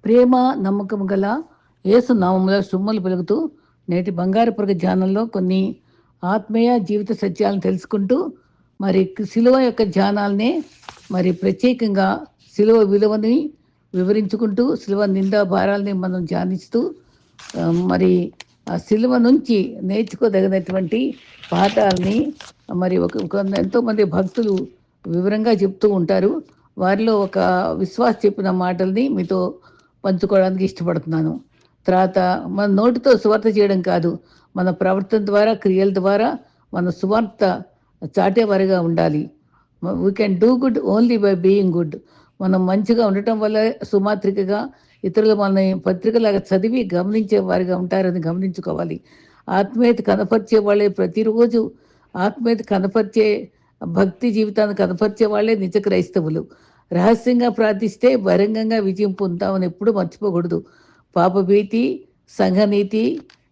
ప్రేమ నమ్మకం గల యేసు నామములో సుమ్మలు పలుకుతూ నేటి బంగారు పొరగ ధ్యానంలో కొన్ని ఆత్మీయ జీవిత సత్యాలను తెలుసుకుంటూ మరి శిలువ యొక్క ధ్యానాల్ని మరి ప్రత్యేకంగా శిలువ విలువని వివరించుకుంటూ శిలువ నిండా భారాల్ని మనం ధ్యానిస్తూ మరి ఆ శిలువ నుంచి నేర్చుకోదగినటువంటి పాఠాలని మరి ఎంతోమంది భక్తులు వివరంగా చెప్తూ ఉంటారు. వారిలో ఒక విశ్వాస చెప్పిన మాటల్ని మీతో పంచుకోవడానికి ఇష్టపడుతున్నాను. తర్వాత మన నోటితో సువార్త చేయడం కాదు, మన ప్రవర్తన ద్వారా క్రియల ద్వారా మన సువార్త చాటేవారిగా ఉండాలి. We can do good only by being good. మనం మంచిగా ఉండటం వల్ల సుమాత్రికగా ఇతరులు మనని పత్రికలాగా చదివి గమనించే వారిగా ఉంటారని గమనించుకోవాలి. ఆత్మీయత కనపరిచే వాళ్ళే ప్రతిరోజు ఆత్మీయత కనపరిచే భక్తి జీవితాన్ని కనపరిచే వాళ్ళే నిజ క్రైస్తవులు. రహస్యంగా ప్రార్థిస్తే బహిరంగంగా విజయం పొందుతామని ఎప్పుడూ మర్చిపోకూడదు. పాపభీతి, సంఘనీతి,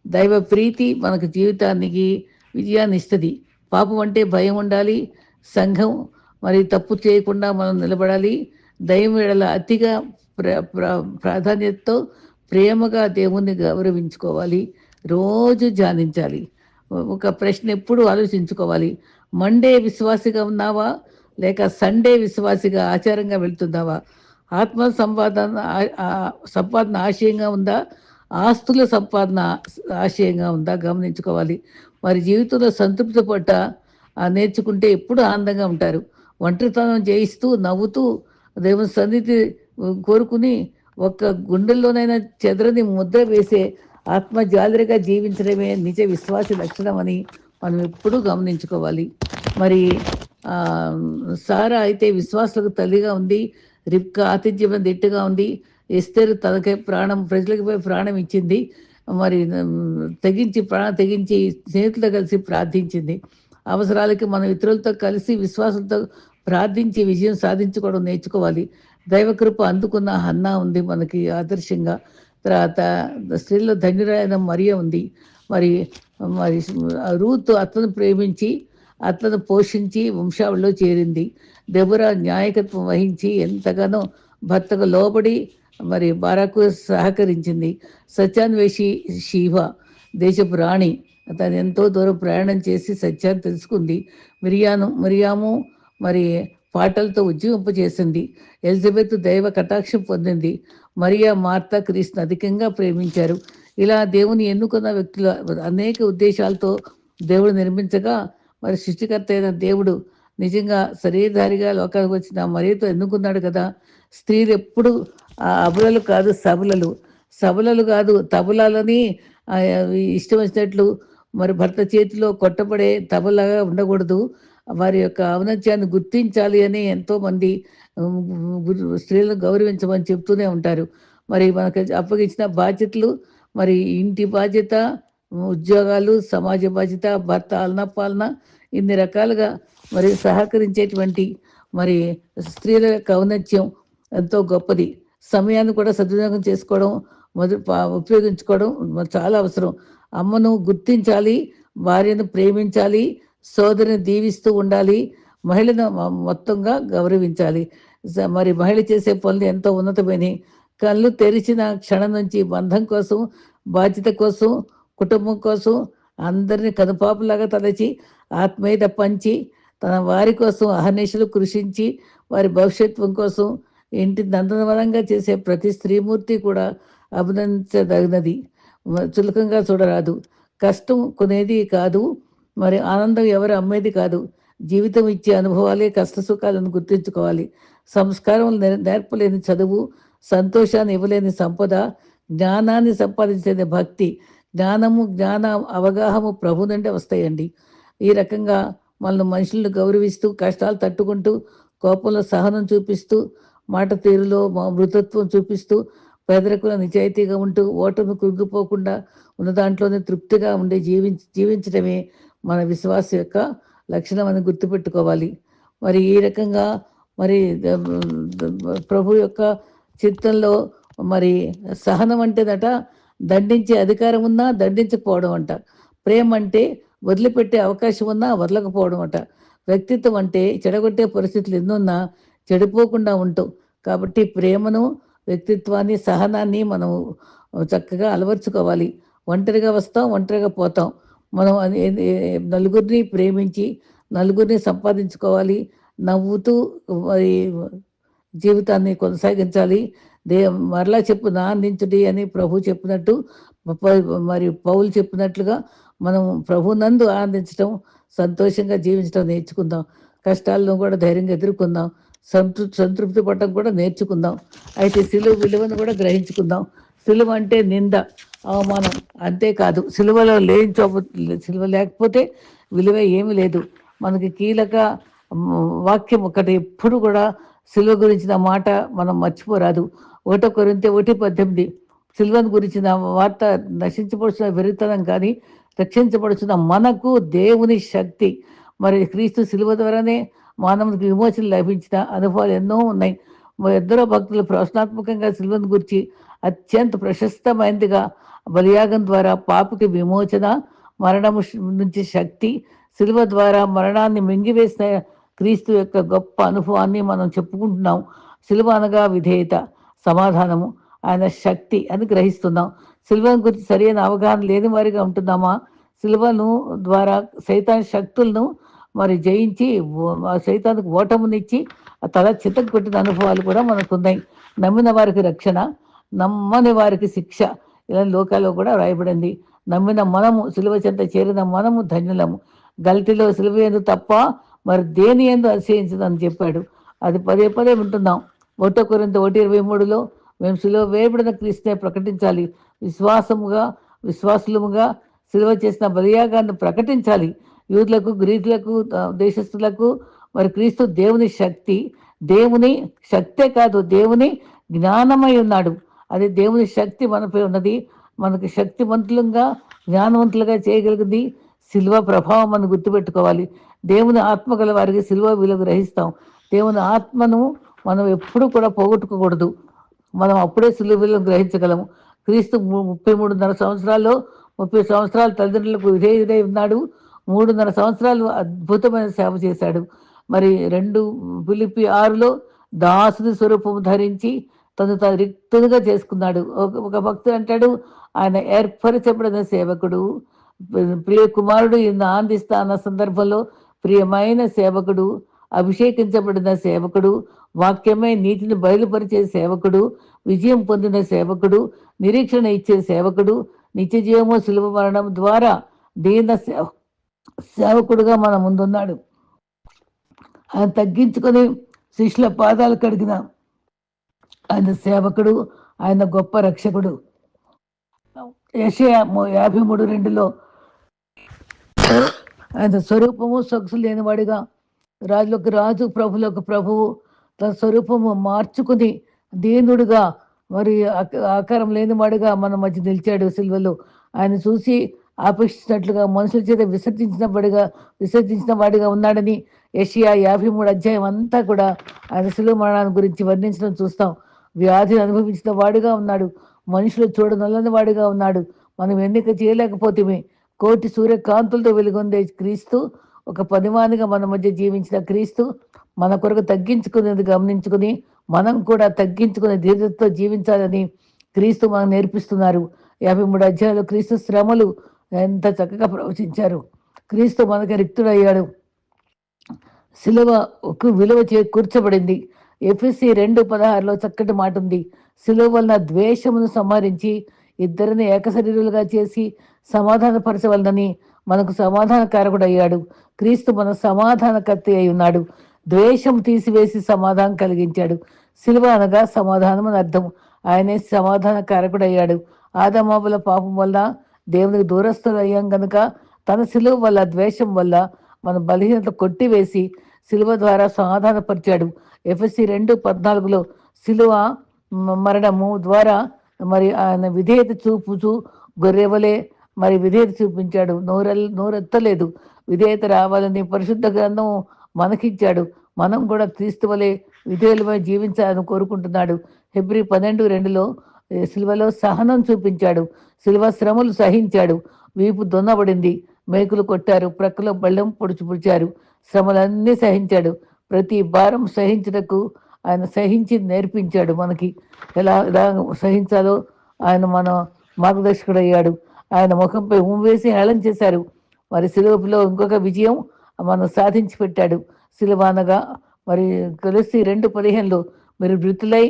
దైవ ప్రీతి మనకు జీవితానికి విజయాన్ని ఇస్తుంది. పాపం అంటే భయం ఉండాలి. సంఘం మరి తప్పు చేయకుండా మనం నిలబడాలి. దైవం ఎడల అతిగా ప్రాధాన్యతతో ప్రేమగా దేవుణ్ణి గౌరవించుకోవాలి. రోజు ధ్యానించాలి. ఒక ప్రశ్న ఎప్పుడు ఆలోచించుకోవాలి. మండే విశ్వాసిగా ఉన్నావా, లేక సండే విశ్వాసిగా ఆచారంగా వెళ్తున్నావా? ఆత్మ సంపాదన ఆశయంగా ఉందా, ఆస్తుల సంపాదన ఆశయంగా ఉందా గమనించుకోవాలి. వారి జీవితంలో సంతృప్తి పట్ట నేర్చుకుంటే ఎప్పుడు ఆనందంగా ఉంటారు. ఒంటరితనం జయిస్తూ నవ్వుతూ దేవుని సన్నిధి కోరుకుని ఒక్క గుండెల్లోనైనా చెదరని ముద్ర వేసే ఆత్మ జాలరిగా జీవించడమే నిజ విశ్వాస లక్షణం అని మనం ఎప్పుడూ గమనించుకోవాలి. మరి సారా అయితే విశ్వాసులకు తల్లిగా ఉంది. రిబ్కా ఆతిథ్యం దిట్టుగా ఉంది. ఎస్తేరు తనకై ప్రాణం ప్రజలకి ప్రాణం ఇచ్చింది. మరి ప్రాణం తెగించి స్నేహితులతో కలిసి ప్రార్థించింది. అవసరాలకి మనం ఇతరులతో కలిసి విశ్వాసంతో ప్రార్థించి విజయం సాధించుకోవడం నేర్చుకోవాలి. దైవకృప అందుకున్న హన్నా ఉంది మనకి ఆదర్శంగా. తర్వాత స్త్రీలో ధన్యురాలైన మరియ ఉంది. మరి మరి రూతు అతను ప్రేమించి అతను పోషించి వంశావళిలో చేరింది. దెబొరా న్యాయకత్వం వహించి ఎంతగానో భర్తకు లోబడి మరి బారాకు సహకరించింది. సత్యాన్వేషి శివ దేశపు రాణి, తను ఎంతో దూరం ప్రయాణం చేసి సత్యాన్ని తెలుసుకుంది. మిరియాము మరి పాటలతో ఉజ్జీవింపజేసింది. ఎలిజబెత్ దైవ కటాక్షం పొందింది. మరియా మార్తా క్రీస్తుని అధికంగా ప్రేమించారు. ఇలా దేవుని ఎన్నుకున్న వ్యక్తుల అనేక ఉద్దేశాలతో దేవుడు నిర్మించగా మరి సృష్టికర్త అయిన దేవుడు నిజంగా శరీరధారిగా లోకానికి వచ్చిన మరియతో ఎన్నుకున్నాడు కదా. స్త్రీలు ఎప్పుడు అబలలు కాదు సబలలు కాదు, తబలాలని ఇష్టం వచ్చినట్లు మరి భర్త చేతిలో కొట్టబడే తబలాగా ఉండకూడదు. వారి యొక్క ఔన్నత్యాన్ని గుర్తించాలి అని ఎంతోమంది స్త్రీలను గౌరవించమని చెప్తూనే ఉంటారు. మరి మనకు అప్పగించిన బాధ్యతలు, మరి ఇంటి బాధ్యత, ఉద్యోగాలు, సమాజ బాధ్యత, భర్త ఆలన పాలన, ఇన్ని రకాలుగా మరి సహకరించేటువంటి మరి స్త్రీల యొక్క ఔన్నత్యం ఎంతో గొప్పది. సమయాన్ని కూడా సద్వినియోగం చేసుకోవడం, ఉపయోగించుకోవడం చాలా అవసరం. అమ్మను గుర్తించాలి, భార్యను ప్రేమించాలి, సోదరిని దీవిస్తూ ఉండాలి, మహిళను మొత్తంగా గౌరవించాలి. మరి మహిళ చేసే పనులు ఎంతో ఉన్నతమైనవి. కళ్ళు తెరిచిన క్షణం నుంచి బంధం కోసం, బాధ్యత కోసం, కుటుంబం కోసం అందరినీ కనుపాపులాగా తలచి ఆత్మీయత పంచి తన వారి కోసం అహర్నిశలు కృషించి వారి భవిష్యత్వం కోసం ఇంటి నందనవనంగా చేసే ప్రతి స్త్రీమూర్తి కూడా అభినందించదగినది. చులకంగా చూడరాదు. కష్టం కొనేది కాదు, మరి ఆనందం ఎవరు అమ్మేది కాదు. జీవితం ఇచ్చే అనుభవాలే కష్ట సుఖాలను గుర్తించుకోవాలి. సంస్కారం నేర్పలేని చదువు, సంతోషాన్ని ఇవ్వలేని సంపద, జ్ఞానాన్ని సంపాదించలేని భక్తి, జ్ఞాన అవగాహము ప్రభు నుండి వస్తాయండి. ఈ రకంగా మనల్ని మనుషులను గౌరవిస్తూ, కష్టాలు తట్టుకుంటూ, కోపంలో సహనం చూపిస్తూ, మాట తీరులో మృతత్వం చూపిస్తూ, పేదరికుల నిజాయితీగా ఉంటూ, ఓటమి కృంగిపోకుండా ఉన్న దాంట్లోనే తృప్తిగా ఉండి జీవించడమే మన విశ్వాస యొక్క లక్షణం అని గుర్తుపెట్టుకోవాలి. మరి ఈ రకంగా మరి ప్రభు యొక్క చిత్తంలో మరి సహనం అంటేదట దండించే అధికారం ఉన్నా దండించకపోవడం అంట. ప్రేమ అంటే వదిలిపెట్టే అవకాశం ఉన్నా వదలకపోవడం అట. వ్యక్తిత్వం అంటే చెడగొట్టే పరిస్థితులు ఎన్నున్నా చెడిపోకుండా ఉంటాం. కాబట్టి ప్రేమను వ్యక్తిత్వాన్ని, సహనాన్ని మనం చక్కగా అలవర్చుకోవాలి. ఒంటరిగా వస్తాం, ఒంటరిగా పోతాం. మనం నలుగురిని ప్రేమించి, నలుగురిని సంపాదించుకోవాలి. నవ్వుతూ మరి జీవితాన్ని కొనసాగించాలి. దే మరలా చెప్పున ఆనందించుడి అని ప్రభు చెప్పినట్టు, మరి పౌలు చెప్పినట్లుగా మనం ప్రభునందు ఆనందించడం, సంతోషంగా జీవించడం నేర్చుకుందాం. కష్టాలను కూడా ధైర్యంగా ఎదుర్కొందాం. సంతృప్తి పడటం కూడా నేర్చుకుందాం. అయితే సిలువ విలువను కూడా గ్రహించుకుందాం. సిలువ అంటే నింద, అవమానం అంతేకాదు, సిలువలో లేని సిలువ లేకపోతే విలువ ఏమీ లేదు. మనకి కీలక వాక్యం ఒకటి ఎప్పుడు కూడా సిలువ గురించిన మాట మనం మర్చిపోరాదు. 1 కొరింథీ 1:18 సిలువను గురించిన వార్త నశించబడుచున్న వెరితనం కానీ రక్షించబడుచున్న మనకు దేవుని శక్తి. మరి క్రీస్తు సిలువ ద్వారానే మానవునికి విమోచన లభించిన అనుభవాలు ఎన్నో ఉన్నాయి. ఎందరో భక్తులు ప్రశ్నాత్మకంగా సిలువను గురించి అత్యంత ప్రశస్తమైనదిగా బలియాగం ద్వారా పాపికి విమోచన, మరణము నుంచి శక్తి, సిలువ ద్వారా మరణాన్ని మింగివేసిన క్రీస్తు యొక్క గొప్ప అనుభవాన్ని మనం చెప్పుకుంటున్నాం. సిలువ అనగా విధేయత, సమాధానము, ఆయన శక్తి అని గ్రహిస్తున్నాం. సిలువను గురించి సరైన అవగాహన లేని వారిగా ఉంటున్నామా? సిలువను ద్వారా సైతాన్ శక్తులను మరి జయించి సైతానికి ఓటమునిచ్చి తల చిత్తం కొట్టిన అనుభవాలు కూడా మనకున్నాయి. నమ్మిన వారికి రక్షణ, నమ్మని వారికి శిక్ష, ఇలా లోకాల్లో కూడా రాయబడింది. నమ్మిన మనము, సిలువ చెంత చేరిన మనము ధన్యులము. గల్టీలో సిలువ ఎందు తప్ప మరి దేని ఎందు అతిశయించదని చెప్పాడు. అది పదే పదే వింటున్నాం. 1 కొరింథీ 1:23 మేము సిలువ వేయబడిన క్రీస్తునే ప్రకటించాలి. విశ్వాసులముగా సిలువ చేసిన బలియాగాన్ని ప్రకటించాలి. యూదులకు, గ్రీకులకు, దేశస్థులకు మరి క్రీస్తు దేవుని శక్తి. దేవుని శక్తే కాదు, దేవుని జ్ఞానమై ఉన్నాడు. అది దేవుని శక్తి మనపై ఉన్నది. మనకి శక్తివంతులుగా, జ్ఞానవంతులుగా చేయగలిగింది సిలువ ప్రభావం అని గుర్తుపెట్టుకోవాలి. దేవుని ఆత్మ గల వారికి సిలువ విలువ గ్రహిస్తాం. దేవుని ఆత్మను మనం ఎప్పుడూ కూడా పోగొట్టుకోకూడదు. మనం అప్పుడే సిలువ విలువ గ్రహించగలము. క్రీస్తు 33.5 సంవత్సరాల్లో 30 సంవత్సరాలు తల్లిదండ్రులకు విధేయుడై ఉన్నాడు. 3.5 సంవత్సరాలు అద్భుతమైన సేవ చేశాడు. మరి 2 ఫిలిప్పీ 6లో దాసుని స్వరూపం ధరించి తను రిక్తునిగా చేసుకున్నాడు. ఒక భక్తుడు అంటాడు, ఆయన ఏర్పరచబడిన సేవకుడు, ప్రియ కుమారుడు ఈయన ఆనందిస్తా అన్న సందర్భంలో ప్రియమైన సేవకుడు, అభిషేకించబడిన సేవకుడు, వాక్యమే నీతిని బయలుపరిచే సేవకుడు, విజయం పొందిన సేవకుడు, నిరీక్షణ ఇచ్చే సేవకుడు, నిత్య జీవము సులభ మరణం ద్వారా దీన సేవకుడుగా మన ముందున్నాడు. ఆయన తగ్గించుకొని శిష్యుల పాదాలు కడిగిన ఆయన సేవకుడు, ఆయన గొప్ప రక్షకుడు. యెషయా 53:2 ఆయన స్వరూపము సొగసు లేనివాడిగా, రాజులకు రాజు, ప్రభులకు ప్రభువు తన స్వరూపము మార్చుకుని దీనుడుగా, మరి ఆకారం లేనివాడిగా మన మధ్య నిలిచాడు సిల్వలో. ఆయన చూసి ఆపేక్షించినట్లుగా మనుషుల చేత విసర్జించిన వాడిగా ఉన్నాడని యెషయా 53 అంతా కూడా ఆయన సిలువ మరణాన్ని గురించి వర్ణించడం చూస్తాం. వ్యాధిని అనుభవించిన వాడిగా ఉన్నాడు, మనుషులు చూడనల్లని వాడిగా ఉన్నాడు. మనం ఎన్నిక చేయలేకపోతే కోటి సూర్యకాంతులతో వెలుగొందే క్రీస్తు, ఒక పనివానిగా మన మధ్య జీవించిన క్రీస్తు మన కొరకు తగ్గించుకునేది గమనించుకుని మనం కూడా తగ్గించుకునే దీర్ఘతో జీవించాలని క్రీస్తు మనకు నేర్పిస్తున్నారు. 53 అధ్యాయంలో క్రీస్తు శ్రమలు ఎంత చక్కగా ప్రవచించారు. క్రీస్తు మనకి రిక్తుడయ్యాడు, సిలువకు విలువ కూర్చబడింది. ఎఫెసీ 2:16 చక్కటి మాట ఉంది. సిలువ వలన ద్వేషమును సంహరించి ఇద్దరిని ఏకశరీరులుగా చేసి సమాధానపరచవలనని మనకు సమాధానకారకుడు అయ్యాడు. క్రీస్తు మన సమాధానకర్త అయి ఉన్నాడు. ద్వేషం తీసివేసి సమాధానం కలిగించాడు. సిలువ అనగా సమాధానం అని అర్థం. ఆయనే సమాధానకారకుడు అయ్యాడు. ఆదామవ్వల పాపం వల్ల దేవునికి దూరస్తులు అయ్యాం కనుక తన సిలువ వల్ల, ద్వేషం వల్ల మన బలహీనత కొట్టివేసి సిలువ ద్వారా సమాధానపరిచాడు. ఎఫెసీ 2:14 సిలువ మరణము ద్వారా మరి ఆయన విధేయత చూపుచూ గొర్రెవలే మరి విధేయత చూపించాడు. నోరెత్తలేదు. విధేయత రావాలని పరిశుద్ధ గ్రంథం మనకిచ్చాడు. మనం కూడా క్రీస్తు వలె విధేయులమై జీవించాలని కోరుకుంటున్నాడు. హెబ్రీ 12:2 సిలువలో సహనం చూపించాడు. సిలువ శ్రమలు సహించాడు. వీపు దొన్నబడింది, మేకులు కొట్టారు, ప్రక్కలో బళ్ళెం పొడిచారు. శ్రమలన్నీ సహించాడు. ప్రతి భారం సహించుటకు ఆయన సహించి నేర్పించాడు మనకి. ఎలా సహించాలో ఆయన మన మార్గదర్శకుడు అయ్యాడు. ఆయన ముఖంపై వేసి హేళన చేశారు. మరి సిలువలో ఇంకొక విజయం మనం సాధించి పెట్టాడు. సిలువ అనగా మరి కొలస్సీ 2:15 మీరు మృతులై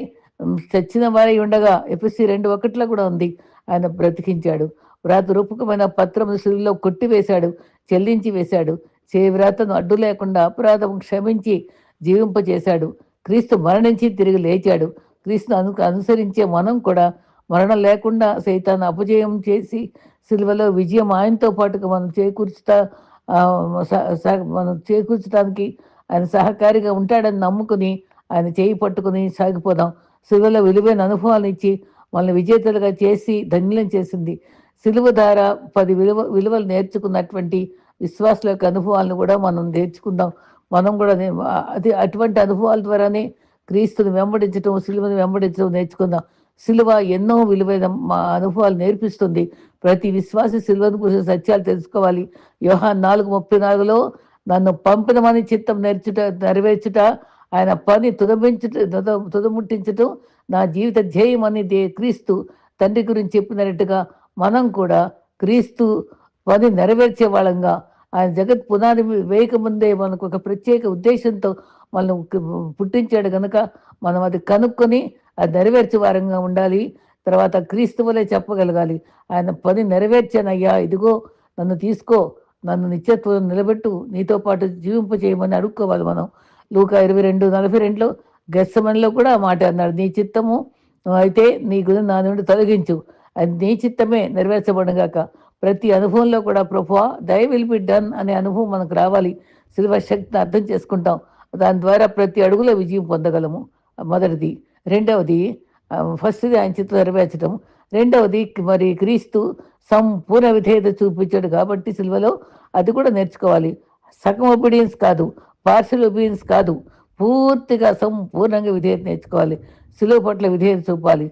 చచ్చిన వారై ఉండగా, ఎఫెసీ 2:1 కూడా ఉంది. ఆయన బ్రతికించాడు. వ్రాత రూపకమైన పత్రము సిలువలో కొట్టివేశాడు, చెల్లించి వేశాడు. చేవ్రాతను అడ్డు లేకుండా అపరాధం క్షమించి జీవింపజేశాడు. క్రీస్తు మరణించి తిరిగి లేచాడు. క్రీస్తును అనుసరించే మనం కూడా మరణం లేకుండా సైతాన్ని అపజయం చేసి సిలువలో విజయం ఆయనతో పాటుగా మనం మనం చేకూర్చడానికి ఆయన సహకారిగా ఉంటాడని నమ్ముకుని ఆయన చేయి పట్టుకుని సాగిపోదాం. సిలువలో విలువైన అనుభవాలను ఇచ్చి మనల్ని విజేతలుగా చేసి ధన్యులం చేసింది. సిలువ ద్వారా 10 విలువలు నేర్చుకున్నటువంటి విశ్వాసుల యొక్క అనుభవాలను కూడా మనం నేర్చుకుందాం. మనం కూడా అటువంటి అనుభవాల ద్వారానే క్రీస్తుని వెంబడించడం, సిలువను వెంబడించడం నేర్చుకుందాం. సిలువ ఎన్నో విలువైన మా అనుభవాలు నేర్పిస్తుంది. ప్రతి విశ్వాసి సిలువను గురించి సత్యాలు తెలుసుకోవాలి. యోహాను 4:34 నన్ను పంపినమని చిత్తం నెరవేర్చుట, ఆయన పని తుదముట్టించటం నా జీవిత ధ్యేయం అని క్రీస్తు తండ్రి గురించి చెప్పినట్టుగా మనం కూడా క్రీస్తు పని నెరవేర్చే వాళ్ళంగా, ఆయన జగత్ పునాది వేయకముందే మనకు ఒక ప్రత్యేక ఉద్దేశంతో మనం పుట్టించాడు కనుక మనం అది కనుక్కొని అది నెరవేర్చే వారంగా ఉండాలి. తర్వాత క్రీస్తు వలె చెప్పగలగాలి, ఆయన పని నెరవేర్చానయ్యా, ఇదిగో నన్ను తీసుకో, నన్ను నిత్యత్వం నిలబెట్టు, నీతో పాటు జీవింపజేయమని అడుక్కోవాలి మనం. లూకా 22:42 గెత్సెమనీలో కూడా ఆ మాట అన్నాడు, నీ చిత్తము అయితే నీ గురించి నా నుండి తొలగించు, అది నీ చిత్తమే నెరవేర్చబడగాక. ప్రతి అనుభవంలో కూడా ప్రభువా దై విల్ బి డన్ అనే అనుభవం మనకు రావాలి. శిల్వ శక్తిని అర్థం చేసుకుంటాం. దాని ద్వారా ప్రతి అడుగులో విజయం పొందగలము. మొదటిది. రెండవది, ఫస్ట్ది ఆయన చిత్తం నెరవేర్చడం. రెండవది మరి క్రీస్తు సంపూర్ణ విధేయత చూపించాడు కాబట్టి సిల్వలో అది కూడా నేర్చుకోవాలి. సగం ఒబీడియన్స్ కాదు, పార్షల్ ఒబీడియన్స్ కాదు, పూర్తిగా సంపూర్ణంగా విధేయత నేర్చుకోవాలి. సిలువ పట్ల విధేయత చూపాలి.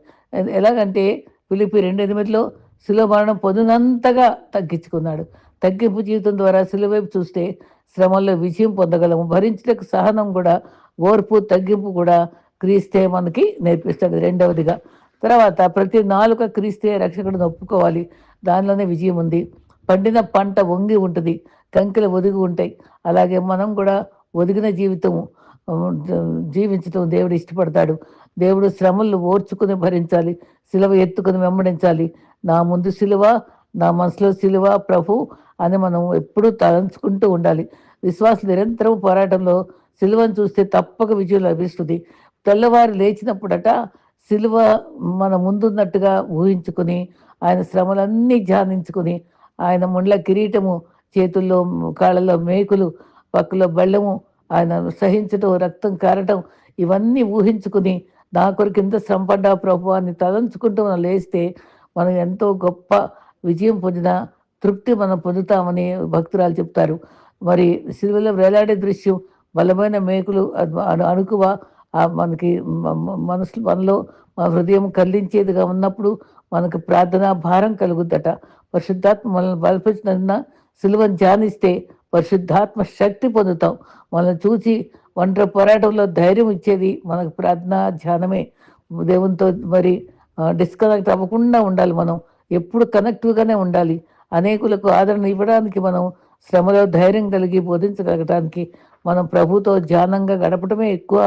ఎలాగంటే ఫిలిప్పీ 2:8 సిలువ మరణం పొందినంతగా తగ్గించుకున్నాడు. తగ్గింపు జీవితం ద్వారా సిలువ వైపు చూస్తే శ్రమల్లో విజయం పొందగలము. భరించడానికి సహనం కూడా, ఓర్పు, తగ్గింపు కూడా క్రీస్తే మనకి నేర్పిస్తాడు. రెండవదిగా తర్వాత ప్రతి నాలుక క్రీస్తే రక్షకుడిని ఒప్పుకోవాలి. దానిలోనే విజయం ఉంది. పండిన పంట వంగి ఉంటుంది, కంకెలు ఒదిగి ఉంటాయి. అలాగే మనం కూడా ఒదిగిన జీవితము జీవించటం దేవుడు ఇష్టపడతాడు. దేవుడు శ్రమలు ఓర్చుకుని భరించాలి, సిలువ ఎత్తుకుని వెంబడించాలి. నా ముందు సిలువ, నా మనసులో సిలువ ప్రభు అని మనం ఎప్పుడూ తలంచుకుంటూ ఉండాలి. విశ్వాసం నిరంతరం పోరాటంలో సిలువను చూస్తే తప్పక విజయం లభిస్తుంది. తెల్లవారు లేచినప్పుడట సిలువ మన ముందున్నట్టుగా ఊహించుకుని ఆయన శ్రమలన్నీ ధ్యానించుకుని, ఆయన ముండ్ల కిరీటము, చేతుల్లో కాళ్ళలో మేకులు, పక్కలో బెళ్ళము, ఆయన సహించటం, రక్తం కారటం, ఇవన్నీ ఊహించుకుని నా కొరకు ఎంత శ్రమపడ్డా ప్రభు అని తలంచుకుంటూ మనం లేస్తే మనం ఎంతో గొప్ప విజయం పొందిన తృప్తి మనం పొందుతామని భక్తురాలు చెప్తారు. మరి సిలువలో వేలాడే దృశ్యం, బలమైన మేకులు, అణుకువ మనకి మనలో మన హృదయం కదిలించేదిగా ఉన్నప్పుడు మనకు ప్రార్థన భారం కలుగుద్దట. పరిశుద్ధాత్మ మనల్ని బలపరిచిన సిలువను ధ్యానిస్తే పరిశుద్ధాత్మ శక్తి పొందుతాం. మనల్ని చూసి ఒంటరి పోరాటంలో ధైర్యం ఇచ్చేది మనకు ప్రార్థన ధ్యానమే. దేవునితో మరి డిస్కనెక్ట్ అవ్వకుండా ఉండాలి. మనం ఎప్పుడు కనెక్టివ్గానే ఉండాలి. అనేకులకు ఆదరణ ఇవ్వడానికి, మనం శ్రమలో ధైర్యం కలిగి బోధించగలగడానికి మనం ప్రభుతో ధ్యానంగా గడపడమే ఎక్కువ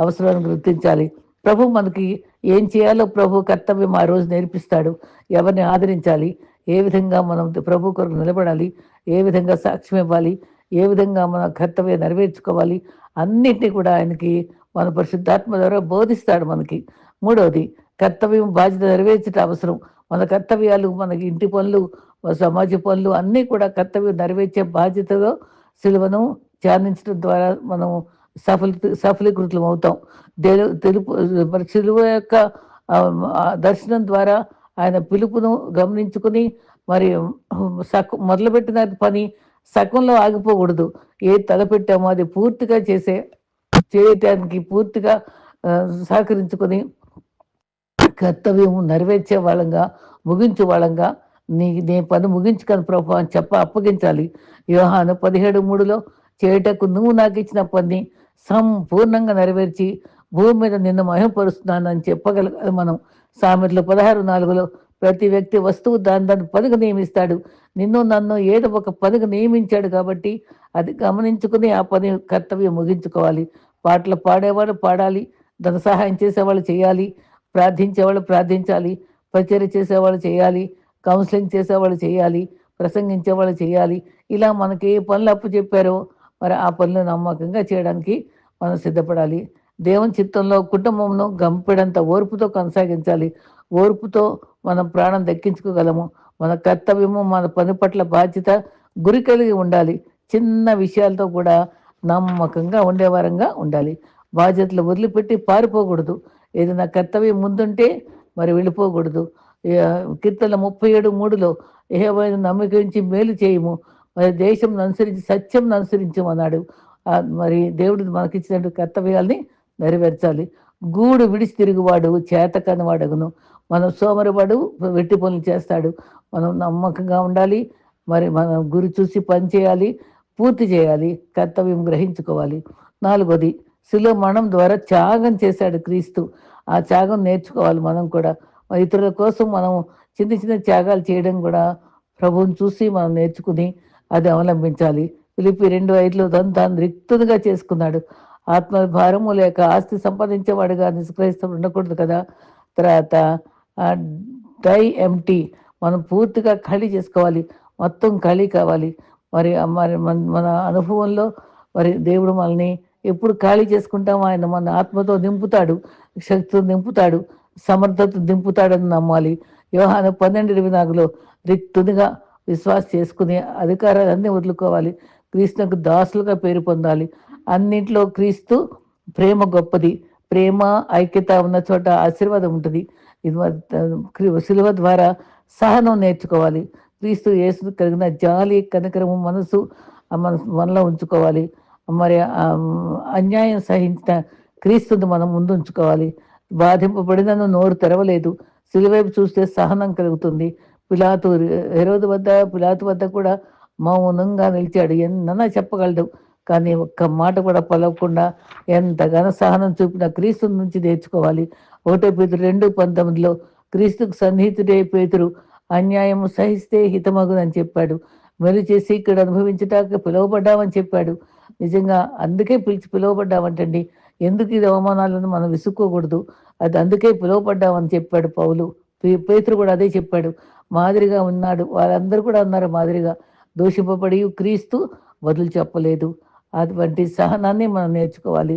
అవసరాన్ని గుర్తించాలి. ప్రభు మనకి ఏం చేయాలో ప్రభు కర్తవ్యం ఆ రోజు నేర్పిస్తాడు. ఎవరిని ఆదరించాలి, ఏ విధంగా మనం ప్రభు కొరకు నిలబడాలి, ఏ విధంగా సాక్ష్యం ఇవ్వాలి, ఏ విధంగా మన కర్తవ్యం నెరవేర్చుకోవాలి, అన్నింటినీ కూడా ఆయనకి మన పరిశుద్ధాత్మ ద్వారా బోధిస్తాడు మనకి. మూడవది, కర్తవ్యం బాధ్యత నెరవేర్చట అవసరం. మన కర్తవ్యాలు, మనకి ఇంటి పనులు, సమాజ పనులు అన్నీ కూడా కర్తవ్యం నెరవేర్చే బాధ్యతలో సిలువను ధ్యానించడం ద్వారా మనం సఫలీకృతం అవుతాం. మరి సిలువ యొక్క దర్శనం ద్వారా ఆయన పిలుపును గమనించుకుని మరి మొదలుపెట్టిన పని సగంలో ఆగిపోకూడదు. ఏ తలపెట్టామో అది పూర్తిగా చేయటానికి పూర్తిగా సహకరించుకొని కర్తవ్యం నెరవేర్చే వాళ్ళంగా, ముగించే వాళ్ళంగా నీ పని ముగించుకొని ప్రభు అని అప్పగించాలి. యోహాను 17:3 చేయటకు నువ్వు నాకు ఇచ్చిన పని సంపూర్ణంగా నెరవేర్చి భూమి మీద నిన్ను మహిమపరుస్తున్నానని చెప్పగలగాలి మనం. సామెతలు 16:4లో ప్రతి వ్యక్తి వస్తువు దాని పనికి నియమిస్తాడు. నిన్ను నన్ను ఏదో ఒక పనికి నియమించాడు కాబట్టి అది గమనించుకుని ఆ పని కర్తవ్యం ముగించుకోవాలి. పాటలు పాడేవాళ్ళు పాడాలి, ధన సహాయం చేసేవాళ్ళు చేయాలి, ప్రార్థించేవాళ్ళు ప్రార్థించాలి, పరిచర్య చేసేవాళ్ళు చేయాలి, కౌన్సిలింగ్ చేసేవాళ్ళు చేయాలి, ప్రసంగించేవాళ్ళు చేయాలి. ఇలా మనకి ఏ పనులు అప్పు చెప్పారో మరి ఆ పనులు నమ్మకంగా చేయడానికి మనం సిద్ధపడాలి. దేవుని చిత్తంలో కుటుంబంను గంపెడంత ఓర్పుతో కొనసాగించాలి. ఓర్పుతో మనం ప్రాణం దక్కించుకోగలము. మన కర్తవ్యము, మన పని పట్ల బాధ్యత, గురి కలిగి ఉండాలి. చిన్న విషయాలతో కూడా నమ్మకంగా ఉండేవారంగా ఉండాలి. బాధ్యతలు వదిలిపెట్టి పారిపోకూడదు. ఏదైనా కర్తవ్యం ముందుంటే మరి వెళ్ళిపోకూడదు. కీర్తన 37:3లో యెహోవాను నమ్మకించి మేలు చేయము, మరి దేశం అనుసరించి సత్యం అనుసరించమన్నాడు. మరి దేవుడు మనకిచ్చినట్టు కర్తవ్యాల్ని నెరవేర్చాలి. గూడు విడిచి తిరుగువాడు చేతకాని వాడగును. మనం సోమరివాడు వెట్టి పనులు చేస్తాడు. మనం నమ్మకంగా ఉండాలి. మరి మనం గురి చూసి పని చేయాలి, పూర్తి చేయాలి, కర్తవ్యం గ్రహించుకోవాలి. 4వది, శిలువ మరణం ద్వారా త్యాగం చేశాడు క్రీస్తు. ఆ త్యాగం నేర్చుకోవాలి మనం కూడా. ఇతరుల కోసం మనం చిన్న చిన్న త్యాగాలు చేయడం కూడా ప్రభువుని చూసి మనం నేర్చుకుని అది అవలంబించాలి. ఫిలిప్పీ 2:5లో తాను రిక్తునిగా చేసుకున్నాడు. ఆత్మ భారము లేక ఆస్తి సంపాదించేవాడుగా నిష్క్రయిస్తూ ఉండకూడదు కదా. తర్వాత డై ఎంటీ, మనం పూర్తిగా ఖాళీ చేసుకోవాలి, మొత్తం ఖాళీ కావాలి. మరి మరి మన అనుభవంలో మరి దేవుడు మనల్ని ఎప్పుడు ఖాళీ చేసుకుంటామో ఆయన మన ఆత్మతో నింపుతాడు, శక్తితో నింపుతాడు, సమర్థత నింపుతాడని నమ్మాలి. యోహాను 12:24లో రిక్తునిగా విశ్వాస చేసుకుని అధికారాలన్నీ వదులుకోవాలి. క్రీస్తుకు దాసులుగా పేరు పొందాలి. అన్నింటిలో క్రీస్తు ప్రేమ గొప్పది. ప్రేమ ఐక్యత ఉన్న చోట ఆశీర్వాదం ఉంటుంది. ఇది శిలువ ద్వారా సహనం నేర్చుకోవాలి. క్రీస్తు యేసు కలిగిన జాలి, కనికరము మనసు మనలో ఉంచుకోవాలి. మరి అన్యాయం సహించిన క్రీస్తుని మనం ముందు ఉంచుకోవాలి. బాధింపబడినను నోరు తెరవలేదు. శిలువైపు చూస్తే సహనం కలుగుతుంది. పిలాతు వద్ద కూడా మౌనంగా నిలిచాడు. ఎన్నన్నా చెప్పగలడు, కానీ ఒక్క మాట కూడా పలవకుండా ఎంతగానో సహనం చూపిన క్రీస్తు నుంచి నేర్చుకోవాలి. 1 పేతురు 2:19లో క్రీస్తుకు సన్నిహితుడే పేతురు అన్యాయము సహిస్తే హితమగునని చెప్పాడు. మెలు చేసి ఇక్కడ అనుభవించటానికి పిలువబడ్డామని చెప్పాడు. నిజంగా అందుకే పిలువబడ్డామంటండి. ఎందుకు ఇది అవమానాలను మనం విసుక్కోకూడదు. అది అందుకే పిలువబడ్డామని చెప్పాడు పౌలు. పేతురు కూడా అదే చెప్పాడు. మాదిరిగా ఉన్నాడు. వాళ్ళందరూ కూడా అన్నారు మాదిరిగా. దూషింపబడి క్రీస్తు వదులు చెప్పలేదు. అటువంటి సహనాన్ని మనం నేర్చుకోవాలి.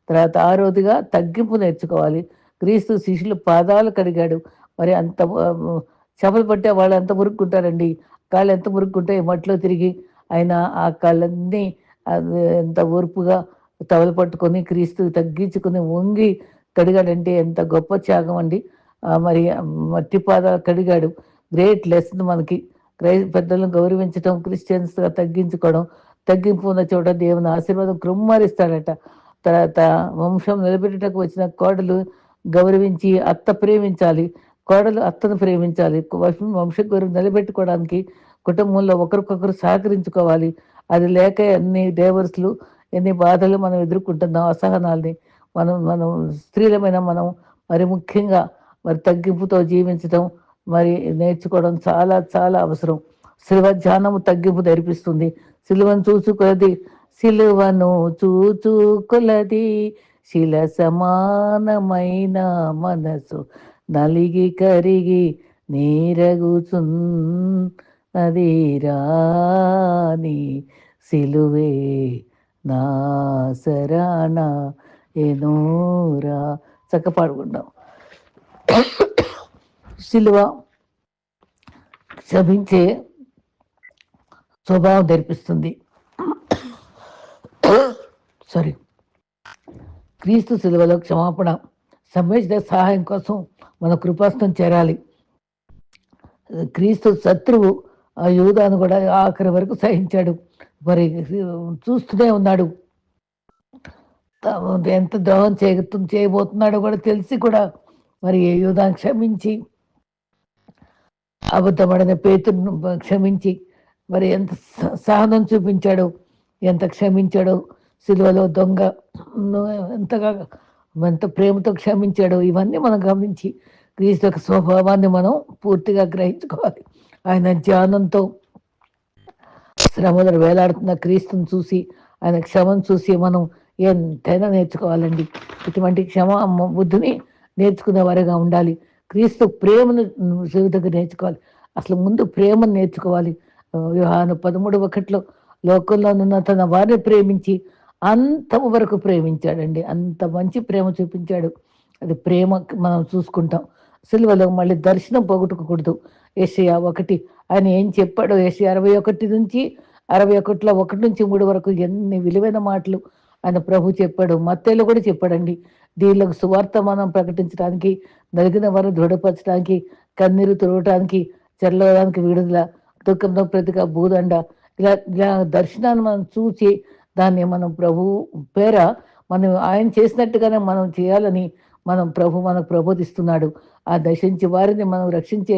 తర్వాత 6వదిగా తగ్గింపు నేర్చుకోవాలి. క్రీస్తు శిష్యులు పాదాలు కడిగాడు. మరి అంత చేపలు పట్టే వాళ్ళు ఎంత మురుక్కుంటారండి, కాళ్ళు ఎంత మురుక్కుంటాయి మట్లో తిరిగి. ఆయన ఆ కాళ్ళన్నీ ఎంత ఓర్పుగా తవలు పట్టుకొని క్రీస్తు తగ్గించుకొని వంగి కడిగాడంటే ఎంత గొప్ప త్యాగం అండి. మరి మట్టి పాదాలు కడిగాడు. గ్రేట్ లెసన్ మనకి. పెద్దలను గౌరవించడం, క్రిస్టియన్స్గా తగ్గించుకోవడం, తగ్గింపు ఉన్న చోట దేవుని ఆశీర్వాదం కృమ్మరిస్తాడట. తర్వాత వంశం నిలబెట్టడానికి వచ్చిన కోడలు గౌరవించి అత్త ప్రేమించాలి, కోడలు అత్తను ప్రేమించాలి. వంశం గౌరవం నిలబెట్టుకోవడానికి కుటుంబంలో ఒకరికొకరు సహకరించుకోవాలి. అది లేక ఎన్ని డైవర్స్లు, ఎన్ని బాధలు మనం ఎదుర్కొంటున్నాం, అసహనాల్ని. మనం స్త్రీలమైన మనం మరి ముఖ్యంగా మరి తగ్గింపుతో జీవించడం మరి నేర్చుకోవడం చాలా చాలా అవసరం. శిలువ ధ్యానము తగ్గింపు నేర్పిస్తుంది. సిలువను చూచుకొలది, సిలువను చూచుకొలది శిల సమానమైన మనసు నలిగి కరిగి నీరగుచున్నది రాని సిలువే నాసరాణ ఎనోరా. చక్క పాడుకుంటాం. సిలువ క్షమించే స్వభావం నేర్పిస్తుంది. సారీ, క్రీస్తు సిలువలో క్షమాపణ, సంవేదన సహాయం కోసం మన కృపాస్తం చేరాలి. క్రీస్తు శత్రువు ఆ యూదాను కూడా ఆఖరి వరకు సహించాడు. మరి చూస్తూనే ఉన్నాడు. ఎంత ద్రోహం చేయబోతున్నాడో కూడా తెలిసి కూడా మరి యూదాను క్షమించి, అబద్ధపడిన పేతురును క్షమించి మరి ఎంత సహనం చూపించాడో, ఎంత క్షమించాడో. సిలువలో దొంగ ఎంతగా ఎంత ప్రేమతో క్షమించాడో ఇవన్నీ మనం గమనించి క్రీస్తు యొక్క స్వభావాన్ని మనం పూర్తిగా గ్రహించుకోవాలి. ఆయన ధ్యానంతో శ్రమలను వేలాడుతున్న క్రీస్తుని చూసి, ఆయన క్షమను చూసి మనం ఎంతైనా నేర్చుకోవాలండి. ఇటువంటి బుద్ధిని నేర్చుకునే వారిగా ఉండాలి. క్రీస్తు ప్రేమను జీవితంగా నేర్చుకోవాలి. అసలు ముందు ప్రేమను నేర్చుకోవాలి. యోహాను 13:1 లోకంలోనున్న తన వారిని ప్రేమించి అంతము వరకు ప్రేమించాడండి. అంత మంచి ప్రేమ చూపించాడు. అది ప్రేమ మనం చూసుకుంటాం. సిలువలో మళ్ళీ దర్శనం పోగొట్టుకోకూడదు. యెషయా 1 ఆయన ఏం చెప్పాడో యెషయా 61 నుంచి 61లో 1-3 వరకు ఎన్ని విలువైన మాటలు ఆయన ప్రభు చెప్పాడు. మత్తయిలో కూడా చెప్పాడండి. దీనిలోకి సువార్త మనం ప్రకటించడానికి, నలిగిన వారిని దృఢపరచడానికి, కన్నీరు తుడవటానికి, చెరలోడానికి విడుదల, దుఃఖంతో ప్రతిగా భూదండ, ఇలా ఇలా దర్శనాన్ని మనం చూసి దాన్ని మనం ప్రభు పేర మనం ఆయన చేసినట్టుగానే మనం చేయాలని మనకు ప్రబోధిస్తున్నాడు. ఆ దశించి వారిని మనం రక్షించే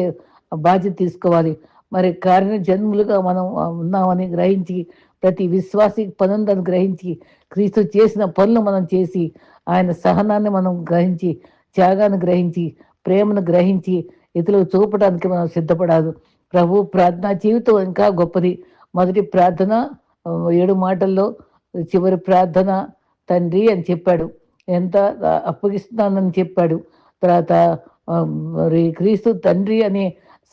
బాధ్యత తీసుకోవాలి. మరి కారణ జన్ములుగా మనం ఉన్నామని గ్రహించి, ప్రతి విశ్వాసి పనుందని గ్రహించి, క్రీస్తు చేసిన పనులు మనం చేసి, ఆయన సహనాన్ని మనం గ్రహించి, త్యాగాన్ని గ్రహించి, ప్రేమను గ్రహించి ఇతరులకు చూపడానికి మనం సిద్ధపడాలి. ప్రభు ప్రార్థనా జీవితం ఇంకా గొప్పది. మొదటి ప్రార్థన 7 మాటల్లో చివరి ప్రార్థన తండ్రి అని చెప్పాడు. ఎంత అప్పగిస్తున్నానని చెప్పాడు. తర్వాత మరి క్రీస్తు తండ్రి అనే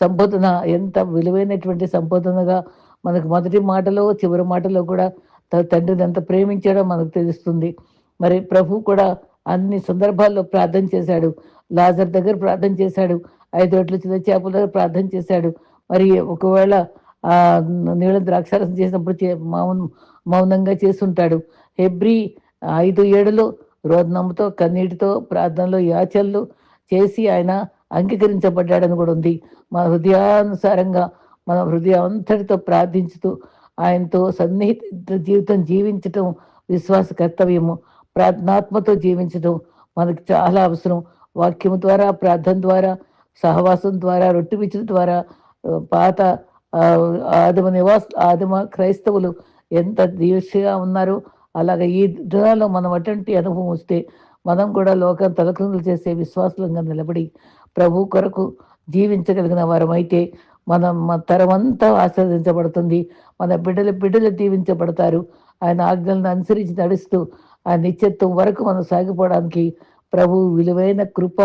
సంబోధన ఎంత విలువైనటువంటి సంబోధనగా మనకు మొదటి మాటలో చివరి మాటలో కూడా తండ్రిని ఎంత ప్రేమించాడో మనకు తెలుస్తుంది. మరి ప్రభు కూడా అన్ని సందర్భాల్లో ప్రార్థన చేశాడు. లాజర్ దగ్గర ప్రార్థన చేశాడు. 5 రొట్టెలు చిన్న చేపల దగ్గర ప్రార్థన చేశాడు. మరి ఒకవేళ నీళ్ళ ద్రాక్షారసం చేసినప్పుడు మౌనంగా చేసుంటాడు. హెబ్రీ 5:7లో రోదనముతో కన్నీటితో ప్రార్థనలో యాచనలు చేసి ఆయన అంగీకరించబడ్డాడని కూడా ఉంది. మన హృదయానుసారంగా మన హృదయం అంతటితో ప్రార్థించుతూ ఆయనతో సన్నిహిత జీవితం జీవించటం విశ్వాస కర్తవ్యము. ప్రార్థనాత్మతో జీవించడం మనకు చాలా అవసరం. వాక్యం ద్వారా, ప్రార్థన ద్వారా, సహవాసం ద్వారా, రొట్టె విచ్చడం ద్వారా పాత ఆదిమ క్రైస్తవులు ఎంత దీక్షగా ఉన్నారో అలాగే ఈ దినాల్లో మనం అటువంటి అనుభవం వస్తే మనం కూడా లోకం తలక్రిందులు చేసే విశ్వాసంగా నిలబడి ప్రభు కొరకు జీవించగలిగిన వారమైతే మన తరం అంతా ఆశీర్వదించబడుతుంది. మన బిడ్డలు దీవించబడతారు. ఆయన ఆజ్ఞలను అనుసరించి నడుస్తూ ఆ నిత్యత్వం వరకు మనం సాగిపోవడానికి ప్రభు విలువైన కృప